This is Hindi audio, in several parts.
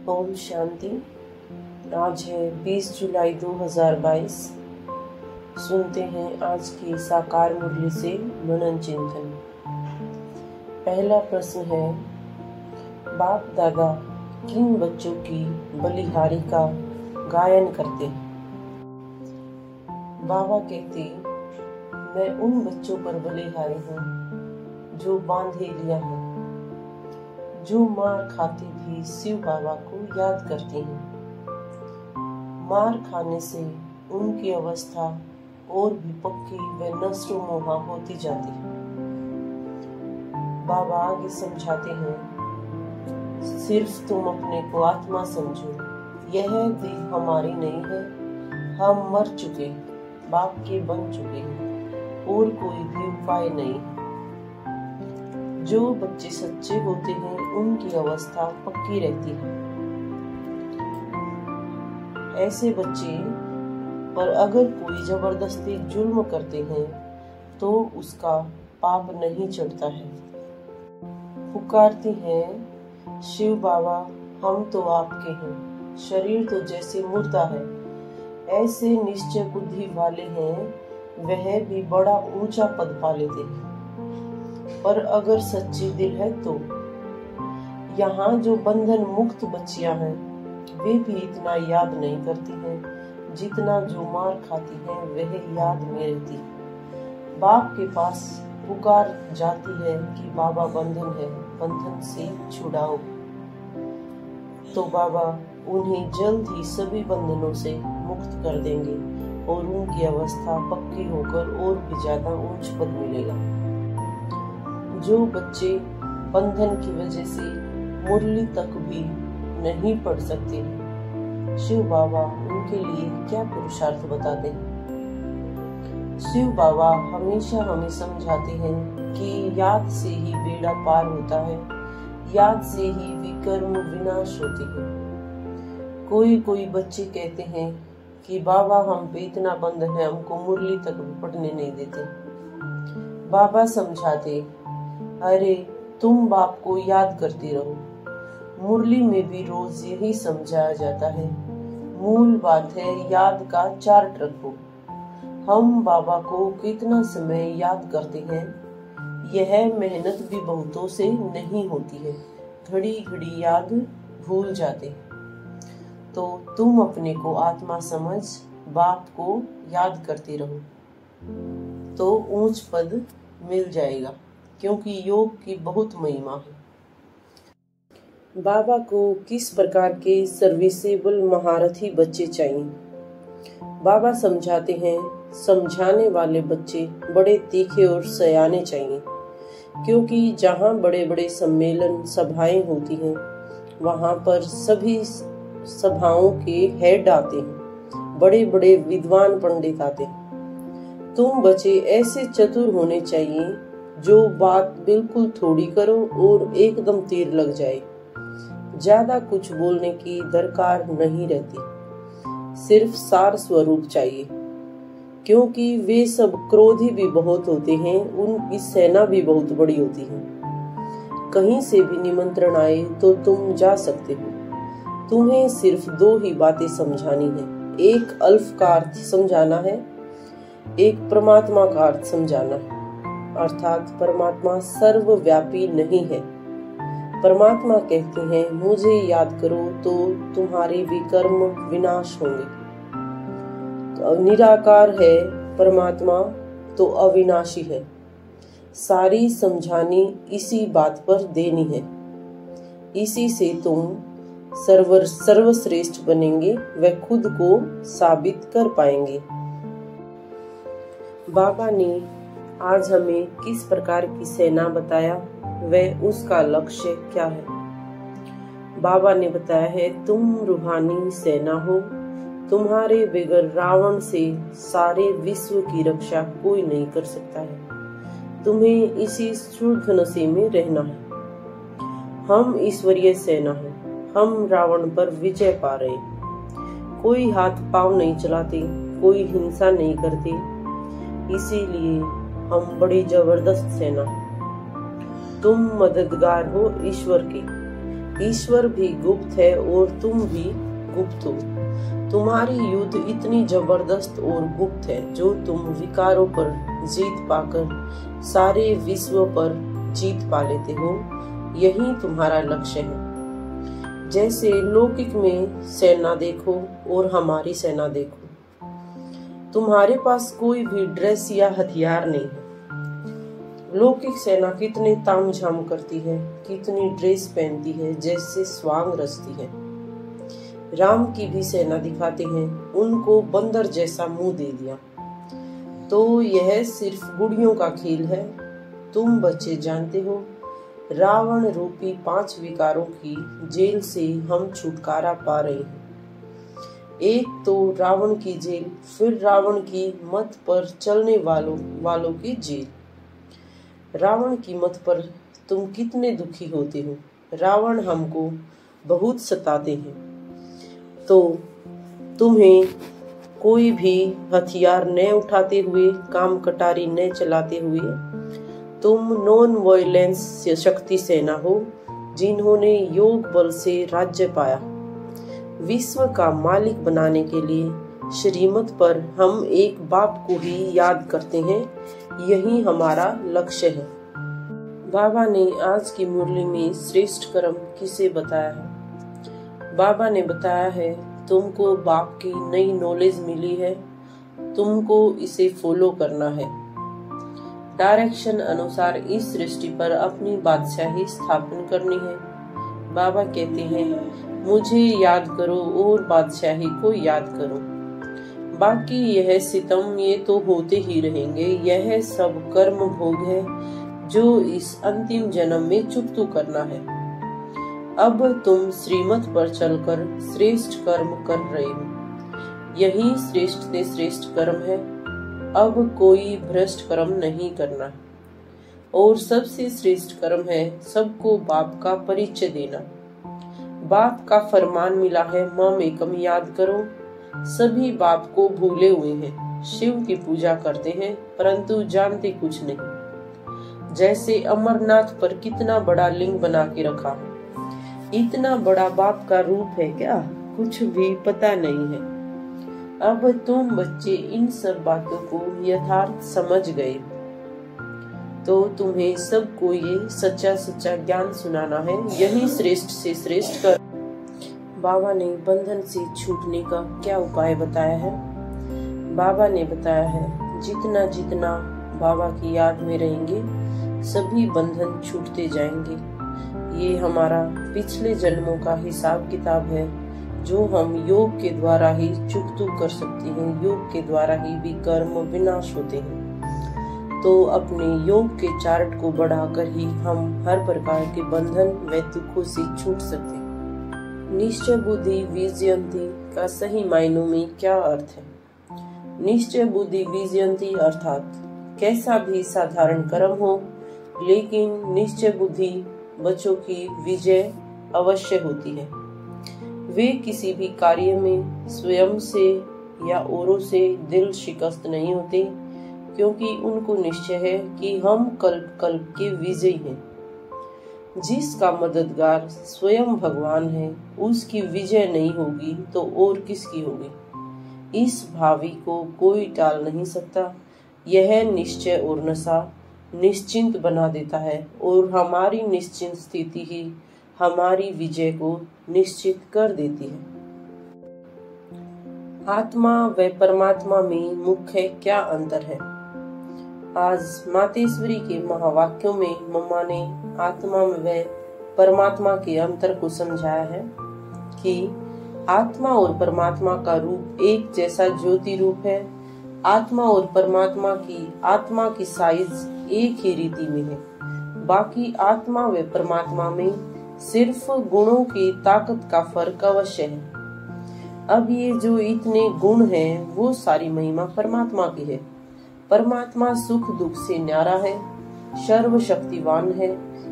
ओम शांति। आज है 20 जुलाई 2022। सुनते हैं आज की साकार मुरली से मनन चिंतन। पहला प्रश्न है, बाप दादा किन बच्चों की बलिहारी का गायन करते हैं? बाबा कहते, मैं उन बच्चों पर बलिहारी हूँ जो बांधे लिया है, जो मार खाते भी शिव बाबा को याद करते हैं। मार खाने से उनकी अवस्था और भी पक्की व नष्टो मोहा होती जाती है। बाबा आगे समझाते हैं, सिर्फ तुम अपने को आत्मा समझो, यह देह हमारी नहीं है, हम मर चुके, बाप के बन चुके हैं और कोई भी उपाय नहीं है। जो बच्चे सच्चे होते हैं उनकी अवस्था पक्की रहती है। ऐसे बच्चे पर अगर कोई जबरदस्ती जुल्म करते हैं तो उसका पाप नहीं चढ़ता है। पुकारते हैं, शिव बाबा हम तो आपके हैं, शरीर तो जैसे मुर्दा है। ऐसे निश्चय बुद्धि वाले हैं, वह भी बड़ा ऊंचा पद पा लेते हैं। पर अगर सच्ची दिल है तो यहाँ जो बंधन मुक्त बच्चियां हैं वे भी इतना याद नहीं करती हैं जितना जो मार खाती हैं वह याद में रहती। बाप के पास पुकार जाती है कि बाबा बंधन है, बंधन से छुड़ाओ। तो बाबा उन्हें जल्द ही सभी बंधनों से मुक्त कर देंगे और उनकी अवस्था पक्की होकर और भी ज्यादा ऊंच पद मिलेगा। जो बच्चे बंधन की वजह से मुरली तक भी नहीं पढ़ सकते, शिव बाबा उनके लिए क्या पुरुषार्थ बताते हैं? शिव बाबा हमेशा हमें समझाते हैं कि याद से ही बेड़ा पार होता है, याद से ही विकर्म विनाश होती है। कोई बच्चे कहते हैं कि बाबा हम पे इतना बंधन है, हमको मुरली तक भी पढ़ने नहीं देते। बाबा समझाते, अरे तुम बाप को याद करते रहो। मुरली में भी रोज यही समझाया जाता है। मूल बात है याद का चार्ट रखो। हम बाबा को कितना समय याद करते हैं, यह मेहनत भी बहुतों से नहीं होती है। घड़ी घड़ी याद भूल जाते हैं। तो तुम अपने को आत्मा समझ बाप को याद करते रहो तो ऊंच पद मिल जाएगा, क्योंकि योग की बहुत महिमा है। बाबा को किस प्रकार के सर्विसेबल महारथी बच्चे चाहिए? बाबा समझाते हैं, समझाने वाले बच्चे बड़े तीखे और सयाने चाहिए, क्योंकि जहाँ बड़े बड़े सम्मेलन सभाएं होती हैं वहाँ पर सभी सभाओं के हेड आते हैं, बड़े बड़े विद्वान पंडित आते हैं। तुम बच्चे ऐसे चतुर होने चाहिए जो बात बिल्कुल थोड़ी करो और एकदम तीर लग जाए। ज्यादा कुछ बोलने की दरकार नहीं रहती, सिर्फ सार स्वरूप चाहिए, क्योंकि वे सब क्रोधी भी बहुत होते हैं, उनकी सेना भी बहुत बड़ी होती है। कहीं से भी निमंत्रण आए तो तुम जा सकते हो। तुम्हें सिर्फ दो ही बातें समझानी है, एक अल्फ का अर्थ समझाना है, एक परमात्मा का अर्थ समझाना है। अर्थात परमात्मा सर्वव्यापी नहीं है। परमात्मा कहते हैं, मुझे याद करो तो तुम्हारे विकर्म विनाश होंगे। तो निराकार है परमात्मा तो अविनाशी है। सारी समझानी इसी बात पर देनी है। इसी से तुम सर्वश्रेष्ठ बनेंगे व खुद को साबित कर पाएंगे। बाबा ने आज हमें किस प्रकार की सेना बताया, वह उसका लक्ष्य क्या है? बाबा ने बताया है, तुम रूहानी सेना हो, तुम्हारे बगैर रावण से सारे विश्व की रक्षा कोई नहीं कर सकता है। तुम्हें इसी शुद्ध नशे में रहना है। हम ईश्वरीय सेना है, हम रावण पर विजय पा रहे। कोई हाथ पांव नहीं चलाते, कोई हिंसा नहीं करते, इसीलिए हम बड़ी जबरदस्त सेना। तुम मददगार हो ईश्वर के, ईश्वर भी गुप्त है और तुम भी गुप्त हो। तुम्हारी युद्ध इतनी जबरदस्त और गुप्त है जो तुम विकारों पर जीत पाकर सारे विश्व पर जीत पा लेते हो। यही तुम्हारा लक्ष्य है। जैसे लौकिक में सेना देखो और हमारी सेना देखो। तुम्हारे पास कोई भी ड्रेस या हथियार नहीं है। लौकिक सेना कितने तामझाम करती है, कितनी ड्रेस पहनती है, जैसे स्वांग रचती है। राम की भी सेना दिखाते हैं, उनको बंदर जैसा मुंह दे दिया। तो यह सिर्फ गुड़ियों का खेल है। तुम बच्चे जानते हो, रावण रूपी 5 विकारों की जेल से हम छुटकारा पा रहे हैं। एक तो रावण की जेल, फिर रावण की मत पर चलने वालों की जेल। रावण की मत पर तुम कितने दुखी होते हो। रावण हमको बहुत सताते हैं। तो तुम्हें कोई भी हथियार न उठाते हुए, काम कटारी न चलाते हुए, तुम नॉन वायलेंस शक्ति सेना हो जिन्होंने योग बल से राज्य पाया। विश्व का मालिक बनाने के लिए श्रीमत पर हम एक बाप को ही याद करते हैं। यही हमारा लक्ष्य है। बाबा ने आज की मुरली में श्रेष्ठ कर्म किसे बताया है? बाबा ने बताया है, तुमको बाप की नई नॉलेज मिली है, तुमको इसे फॉलो करना है। डायरेक्शन अनुसार इस सृष्टि पर अपनी बादशाही स्थापन करनी है। बाबा कहते हैं, मुझे याद करो और बादशाही को याद करो। बाकी यह सितम ये तो होते ही रहेंगे। यह सब कर्म भोग है जो इस अंतिम जन्म में चुकतू करना है। अब तुम श्रीमत पर चलकर श्रेष्ठ कर्म कर रहे हो। यही श्रेष्ठ से श्रेष्ठ कर्म है। अब कोई भ्रष्ट कर्म नहीं करना। और सबसे श्रेष्ठ कर्म है सबको बाप का परिचय देना। बाप का फरमान मिला है, मम एकम याद करो। सभी बाप को भूले हुए हैं। शिव की पूजा करते हैं परंतु जानते कुछ नहीं। जैसे अमरनाथ पर कितना बड़ा लिंग बना के रखा, इतना बड़ा बाप का रूप है क्या? कुछ भी पता नहीं है। अब तुम बच्चे इन सब बातों को यथार्थ समझ गए, तो तुम्हें सबको ये सच्चा सच्चा ज्ञान सुनाना है। यही श्रेष्ठ से श्रेष्ठ कर। बाबा ने बंधन से छूटने का क्या उपाय बताया है? बाबा ने बताया है, जितना जितना बाबा की याद में रहेंगे सभी बंधन छूटते जाएंगे। ये हमारा पिछले जन्मों का हिसाब किताब है जो हम योग के द्वारा ही चुकतू कर सकते हैं। योग के द्वारा ही विकर्म विनाश होते हैं। तो अपने योग के चार्ट को बढ़ाकर ही हम हर प्रकार के बंधन व दुखों से छूट सकते हैं। निश्चय बुद्धि विजयंती का सही मायनों में क्या अर्थ है? निश्चय बुद्धि विजयंती अर्थात कैसा भी साधारण कर्म हो, लेकिन निश्चय बुद्धि बच्चों की विजय अवश्य होती है। वे किसी भी कार्य में स्वयं से या औरों से दिल शिकस्त नहीं होते, क्योंकि उनको निश्चय है कि हम कल्प कल्प के विजयी हैं। जिसका मददगार स्वयं भगवान है, उसकी विजय नहीं होगी तो और किसकी होगी? इस भावी को कोई टाल नहीं सकता। यह निश्चय और नशा निश्चिंत बना देता है और हमारी निश्चिंत स्थिति ही हमारी विजय को निश्चित कर देती है। आत्मा व परमात्मा में मुख्य क्या अंतर है? आज मातेश्वरी के महावाक्यों में मम्मा ने आत्मा व परमात्मा के अंतर को समझाया है कि आत्मा और परमात्मा का रूप एक जैसा ज्योति रूप है। आत्मा और परमात्मा की साइज एक ही रीति में है। बाकी आत्मा व परमात्मा में सिर्फ गुणों की ताकत का फर्क अवश्य है। अब ये जो इतने गुण हैं, वो सारी महिमा परमात्मा की है। परमात्मा सुख दुख से न्यारा है, सर्वशक्तिवान है,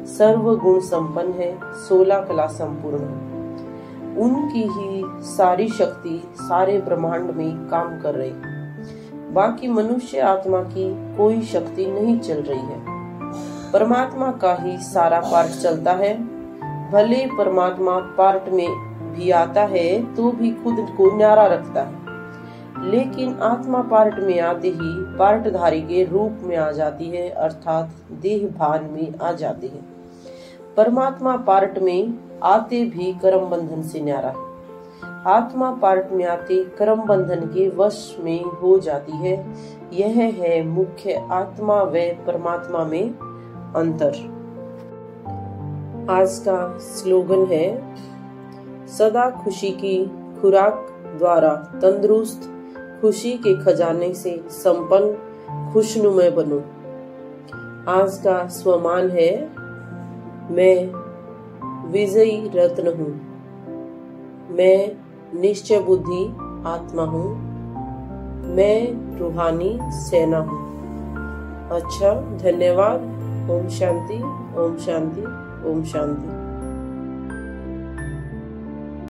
सर्व गुण संपन्न है, 16 कला संपूर्ण है। उनकी ही सारी शक्ति सारे ब्रह्मांड में काम कर रही है। बाकी मनुष्य आत्मा की कोई शक्ति नहीं चल रही है। परमात्मा का ही सारा पार्ट चलता है। भले परमात्मा पार्ट में भी आता है तो भी खुद को न्यारा रखता है, लेकिन आत्मा पार्ट में आते ही पार्टधारी के रूप में आ जाती है, अर्थात देह भान में आ जाती है। परमात्मा पार्ट में आते भी कर्म बंधन से न्यारा है। आत्मा पार्ट में आते कर्म बंधन के वश में हो जाती है। यह है मुख्य आत्मा व परमात्मा में अंतर। आज का स्लोगन है, सदा खुशी की खुराक द्वारा तंदुरुस्त, खुशी के खजाने से संपन्न खुशनुमा बनो। आज का स्वमान है, मैं विजयी रत्न हूँ, मैं निश्चय बुद्धि आत्मा हूँ, मैं रूहानी सेना हूँ। अच्छा, धन्यवाद। ओम शांति, ओम शांति, ओम शांति।